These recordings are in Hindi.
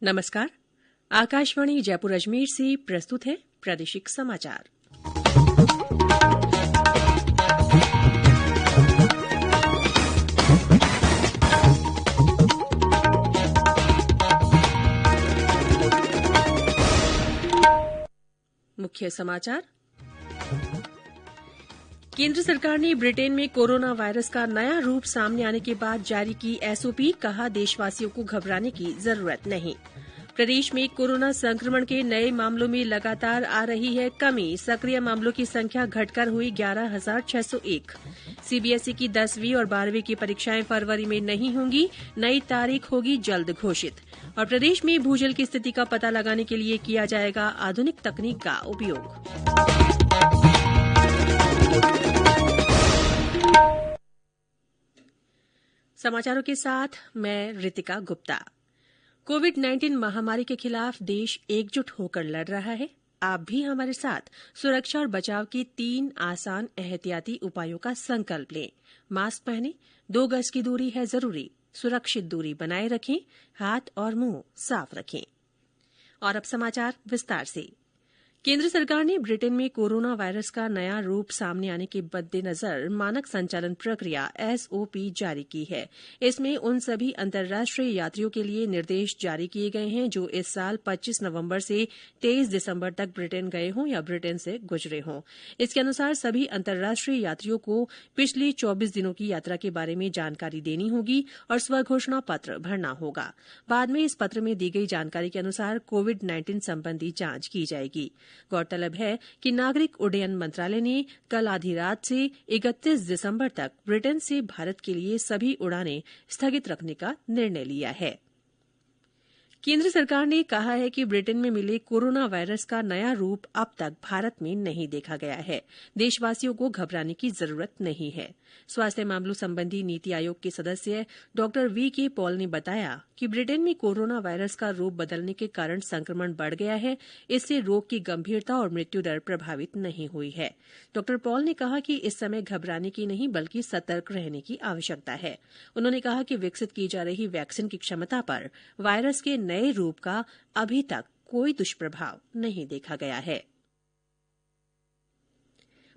नमस्कार। आकाशवाणी जयपुर अजमेर से प्रस्तुत है प्रादेशिक समाचार। मुख्य समाचार। केंद्र सरकार ने ब्रिटेन में कोरोना वायरस का नया रूप सामने आने के बाद जारी की एसओपी, कहा देशवासियों को घबराने की जरूरत नहीं। प्रदेश में कोरोना संक्रमण के नए मामलों में लगातार आ रही है कमी, सक्रिय मामलों की संख्या घटकर हुई 11,601। सीबीएसई की 10वीं और 12वीं की परीक्षाएं फरवरी में नहीं होंगी, नई तारीख होगी जल्द घोषित। और प्रदेश में भूजल की स्थिति का पता लगाने के लिए किया जाएगा आधुनिक तकनीक का उपयोग। समाचारों के साथ मैं रितिका गुप्ता। कोविड-19 महामारी के खिलाफ देश एकजुट होकर लड़ रहा है। आप भी हमारे साथ सुरक्षा और बचाव के 3 आसान एहतियाती उपायों का संकल्प लें। मास्क पहनें, 2 गज की दूरी है जरूरी, सुरक्षित दूरी बनाए रखें, हाथ और मुंह साफ रखें। और अब समाचार विस्तार से। केंद्र सरकार ने ब्रिटेन में कोरोना वायरस का नया रूप सामने आने के मद्देनजर मानक संचालन प्रक्रिया एसओपी जारी की है। इसमें उन सभी अंतर्राष्ट्रीय यात्रियों के लिए निर्देश जारी किए गए हैं जो इस साल 25 नवंबर से 23 दिसंबर तक ब्रिटेन गए हों या ब्रिटेन से गुजरे हों। इसके अनुसार सभी अंतर्राष्ट्रीय यात्रियों को पिछले 24 दिनों की यात्रा के बारे में जानकारी देनी होगी और स्वघोषणा पत्र भरना होगा। बाद में इस पत्र में दी गई जानकारी के अनुसार कोविड-19 संबंधी जांच की जाएगी। गौरतलब है कि नागरिक उड्डयन मंत्रालय ने कल आधी रात से 31 दिसंबर तक ब्रिटेन से भारत के लिए सभी उड़ानें स्थगित रखने का निर्णय लिया है। केंद्र सरकार ने कहा है कि ब्रिटेन में मिले कोरोना वायरस का नया रूप अब तक भारत में नहीं देखा गया है। देशवासियों को घबराने की जरूरत नहीं है। स्वास्थ्य मामलों संबंधी नीति आयोग के सदस्य डॉ वीके पॉल ने बताया कि ब्रिटेन में कोरोना वायरस का रूप बदलने के कारण संक्रमण बढ़ गया है। इससे रोग की गंभीरता और मृत्यु दर प्रभावित नहीं हुई है। डॉ पॉल ने कहा कि इस समय घबराने की नहीं बल्कि सतर्क रहने की आवश्यकता है। उन्होंने कहा कि विकसित की जा रही वैक्सीन की क्षमता पर वायरस के नए रूप का अभी तक कोई दुष्प्रभाव नहीं देखा गया है।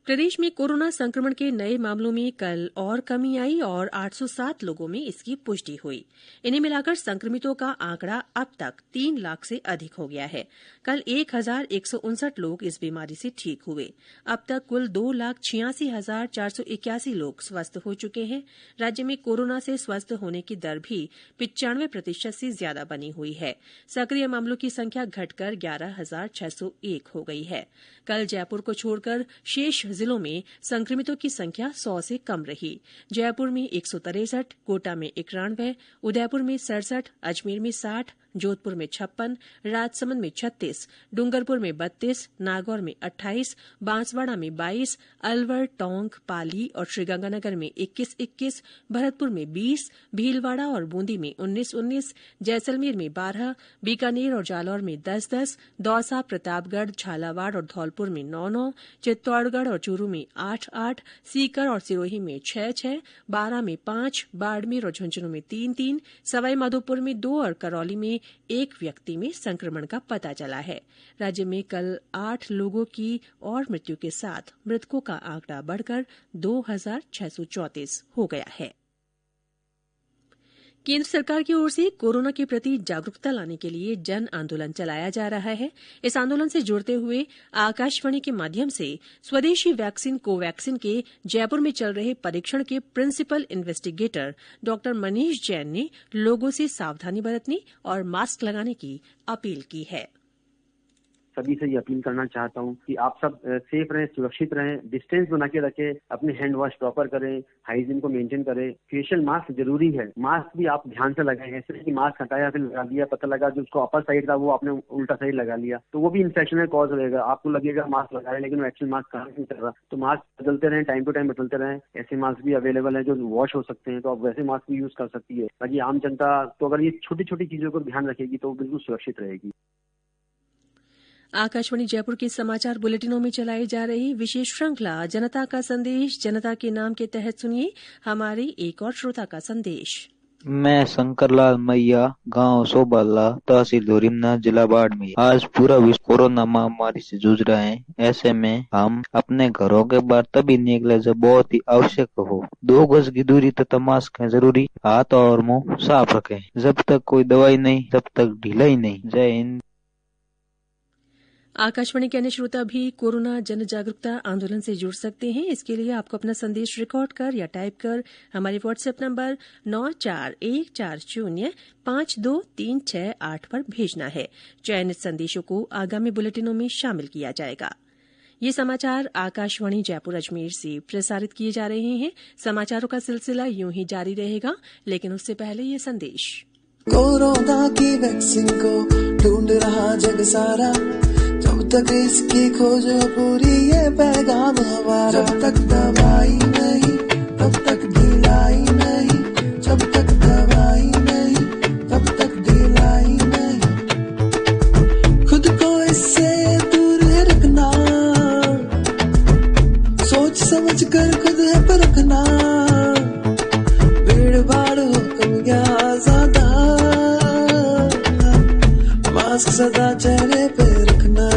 प्रदेश में कोरोना संक्रमण के नए मामलों में कल और कमी आई और 807 लोगों में इसकी पुष्टि हुई। इन्हें मिलाकर संक्रमितों का आंकड़ा अब तक 3 लाख से अधिक हो गया है। कल 1,159 लोग इस बीमारी से ठीक हुए। अब तक कुल 2,86,481 लोग स्वस्थ हो चुके हैं। राज्य में कोरोना से स्वस्थ होने की दर भी 95% से ज्यादा बनी हुई है। सक्रिय मामलों की संख्या घटकर 11,601 हो गई है। कल जयपुर को छोड़कर शेष जिलों में संक्रमितों की संख्या 100 से कम रही। जयपुर में 163, कोटा में 91, उदयपुर में 67, अजमेर में 60, जोधपुर में 56, राजसमंद में 36, डूंगरपुर में 32, नागौर में 28, बांसवाड़ा में 22, अलवर, टोंक, पाली और श्रीगंगानगर में 21-21, भरतपुर में 20, भीलवाड़ा और बूंदी में 19-19, जैसलमेर में 12, बीकानेर और जालौर में 10-10, दौसा, प्रतापगढ़, झालावाड़ और धौलपुर में 9-9, चित्तौड़गढ़ और चूरू में 8-8, सीकर और सिरोही में 6-6, बारां में 5, बाड़मेर और झुंझुनू में 3-3, सवाईमाधोपुर में 2 और करौली में 1 व्यक्ति में संक्रमण का पता चला है। राज्य में कल 8 लोगों की और मृत्यु के साथ मृतकों का आंकड़ा बढ़कर 2,634 हो गया है। केंद्र सरकार की ओर से कोरोना के प्रति जागरूकता लाने के लिए जन आंदोलन चलाया जा रहा है। इस आंदोलन से जुड़ते हुए आकाशवाणी के माध्यम से स्वदेशी वैक्सीन कोवैक्सीन के जयपुर में चल रहे परीक्षण के प्रिंसिपल इन्वेस्टिगेटर डॉ मनीष जैन ने लोगों से सावधानी बरतने और मास्क लगाने की अपील की है। सभी से ये अपील करना चाहता हूँ कि आप सब सेफ रहें, सुरक्षित रहें, डिस्टेंस बना के रखें, अपने हैंड वॉश प्रॉपर करें, हाइजीन को मेंटेन करें। फेशियल मास्क जरूरी है। मास्क भी आप ध्यान से लगाएं, ऐसे कि मास्क हटाया फिर लगा लिया, पता लगा जो उसको अपर साइड था वो आपने उल्टा साइड लगा लिया तो वो भी इन्फेक्शन का कॉज रहेगा। आपको लगेगा मास्क लगाया लेकिन एक्चुअल मास्क काम नहीं कर रहा। तो मास्क बदलते रहें, टाइम टू टाइम बदलते रहें। ऐसे मास्क भी अवेलेबल है जो वॉश हो सकते हैं, तो आप वैसे मास्क भी यूज कर सकती है। बाकी आम जनता तो अगर ये छोटी छोटी चीजों को ध्यान रखेगी तो बिल्कुल सुरक्षित रहेगी। आकाशवाणी जयपुर के समाचार बुलेटिनों में चलाई जा रही विशेष श्रृंखला जनता का संदेश जनता के नाम के तहत सुनिए हमारे एक और श्रोता का संदेश। मैं शंकरलाल मैया, गांव सोबाला, तहसील धोरीमना, जिला बाड़मेर। आज पूरा विश्व कोरोना महामारी से जूझ रहा है। ऐसे में हम अपने घरों के बाहर तभी निकले जब बहुत ही आवश्यक हो। 2 गज की दूरी तथा मास्क है जरूरी। हाथ और मुंह साफ रखें। जब तक कोई दवाई नहीं तब तक ढिलाई नहीं। जय हिंद। आकाशवाणी के अन्य श्रोता भी कोरोना जन जागरूकता आंदोलन से जुड़ सकते हैं। इसके लिए आपको अपना संदेश रिकॉर्ड कर या टाइप कर हमारे व्हाट्सएप नंबर 9414052368 पर भेजना है। चयनित संदेशों को आगामी बुलेटिनों में शामिल किया जाएगा। ये समाचार आकाशवाणी जयपुर अजमेर से प्रसारित किए जा रहे हैं। समाचारों का सिलसिला यूं ही जारी रहेगा, लेकिन उससे पहले ये संदेश। कोरोना की वैक्सीन को ढूंढ रहा जग सारा, जब तक इसकी खोज पूरी ये पैगाम हमारा। जब तक दवाई नहीं तब तक ढिलाई नहीं, जब तक दवाई नहीं तब तक ढिलाई नहीं। खुद को इससे दूर रखना, सोच समझ कर खुद है परखना। भीड़ भाड़ हो कम या ज्यादा, मास्क सदा चेहरे पे रखना।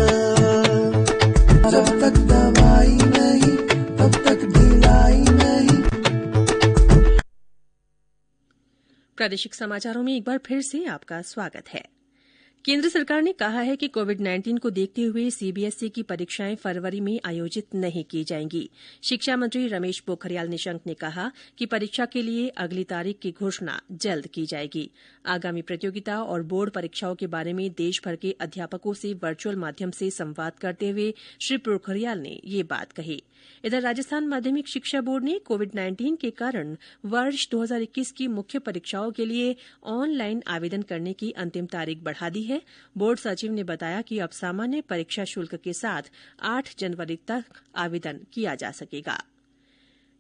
जब तक दवाई नहीं तब तक ढिलाई नहीं। प्रादेशिक समाचारों में एक बार फिर से आपका स्वागत है। केंद्र सरकार ने कहा है कि कोविड-19 को देखते हुए सीबीएसई की परीक्षाएं फरवरी में आयोजित नहीं की जाएंगी। शिक्षा मंत्री रमेश पोखरियाल निशंक ने कहा कि परीक्षा के लिए अगली तारीख की घोषणा जल्द की जाएगी। आगामी प्रतियोगिता और बोर्ड परीक्षाओं के बारे में देशभर के अध्यापकों से वर्चुअल माध्यम से संवाद करते हुए श्री पोखरियाल ने ये बात कही। इधर राजस्थान माध्यमिक शिक्षा बोर्ड ने कोविड-19 के कारण वर्ष 2021 की मुख्य परीक्षाओं के लिए ऑनलाइन आवेदन करने की अंतिम तारीख बढ़ा दी है। बोर्ड सचिव ने बताया कि अब सामान्य परीक्षा शुल्क के साथ 8 जनवरी तक आवेदन किया जा सकेगा।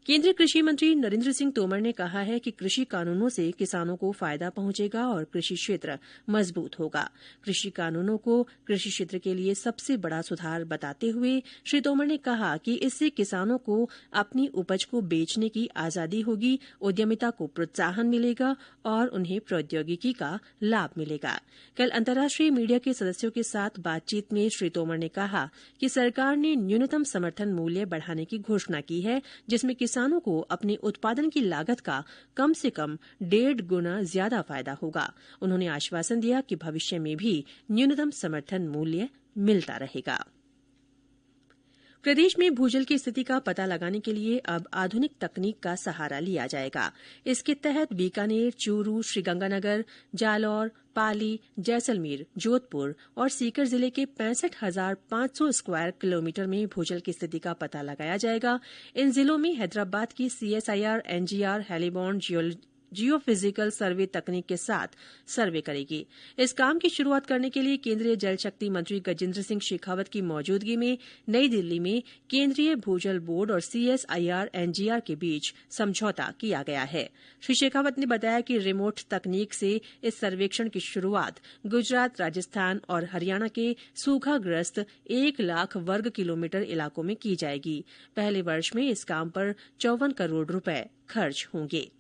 केंद्रीय कृषि मंत्री नरेंद्र सिंह तोमर ने कहा है कि कृषि कानूनों से किसानों को फायदा पहुंचेगा और कृषि क्षेत्र मजबूत होगा। कृषि कानूनों को कृषि क्षेत्र के लिए सबसे बड़ा सुधार बताते हुए श्री तोमर ने कहा कि इससे किसानों को अपनी उपज को बेचने की आजादी होगी, उद्यमिता को प्रोत्साहन मिलेगा और उन्हें प्रौद्योगिकी का लाभ मिलेगा। कल अंतर्राष्ट्रीय मीडिया के सदस्यों के साथ बातचीत में श्री तोमर ने कहा कि सरकार ने न्यूनतम समर्थन मूल्य बढ़ाने की घोषणा की है, जिसमें किसानों को अपने उत्पादन की लागत का कम से कम 1.5 गुना ज्यादा फायदा होगा। उन्होंने आश्वासन दिया कि भविष्य में भी न्यूनतम समर्थन मूल्य मिलता रहेगा। प्रदेश में भूजल की स्थिति का पता लगाने के लिए अब आधुनिक तकनीक का सहारा लिया जाएगा। इसके तहत बीकानेर, चूरू, श्रीगंगानगर, जालौर, पाली, जैसलमेर, जोधपुर और सीकर जिले के 65,500 स्क्वायर किलोमीटर में भूजल की स्थिति का पता लगाया जाएगा। इन जिलों में हैदराबाद की CSIR NGR हेलीबॉर्न जियोफिजिकल सर्वे तकनीक के साथ सर्वे करेगी। इस काम की शुरुआत करने के लिए केंद्रीय जल शक्ति मंत्री गजेंद्र सिंह शेखावत की मौजूदगी में नई दिल्ली में केंद्रीय भूजल बोर्ड और CSIR NGR के बीच समझौता किया गया है। श्री शेखावत ने बताया कि रिमोट तकनीक से इस सर्वेक्षण की शुरुआत गुजरात, राजस्थान और हरियाणा के सूखाग्रस्त 1 लाख वर्ग किलोमीटर इलाकों में की जाएगी। पहले वर्ष में इस काम पर 54 करोड़ रुपए खर्च होंगे।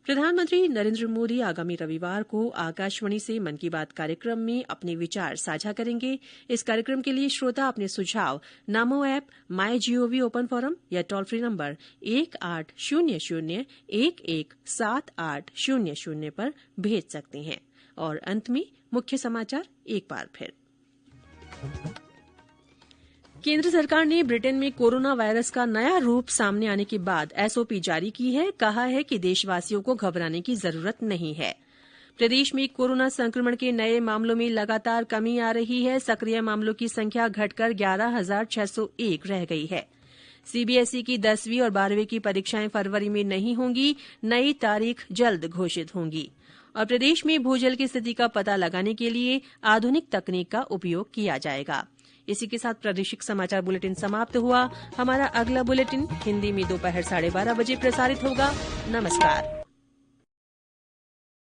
प्रधानमंत्री नरेंद्र मोदी आगामी रविवार को आकाशवाणी से मन की बात कार्यक्रम में अपने विचार साझा करेंगे। इस कार्यक्रम के लिए श्रोता अपने सुझाव नमो ऐप, MyGov ओपन फोरम या टोल फ्री नंबर 1800-117800 पर भेज सकते हैं। और अंत में मुख्य समाचार एक बार फिर। केंद्र सरकार ने ब्रिटेन में कोरोना वायरस का नया रूप सामने आने के बाद SOP जारी की है। कहा है कि देशवासियों को घबराने की जरूरत नहीं है। प्रदेश में कोरोना संक्रमण के नए मामलों में लगातार कमी आ रही है। सक्रिय मामलों की संख्या घटकर 11,601 रह गई है। CBSE की 10वीं और 12वीं की परीक्षाएं फरवरी में नहीं होंगी। नई तारीख जल्द घोषित होंगी। और प्रदेश में भूजल की स्थिति का पता लगाने के लिए आधुनिक तकनीक का उपयोग किया जाएगा। इसी के साथ प्रादेशिक समाचार बुलेटिन समाप्त हुआ। हमारा अगला बुलेटिन हिंदी में दोपहर 12:30 बजे प्रसारित होगा। नमस्कार।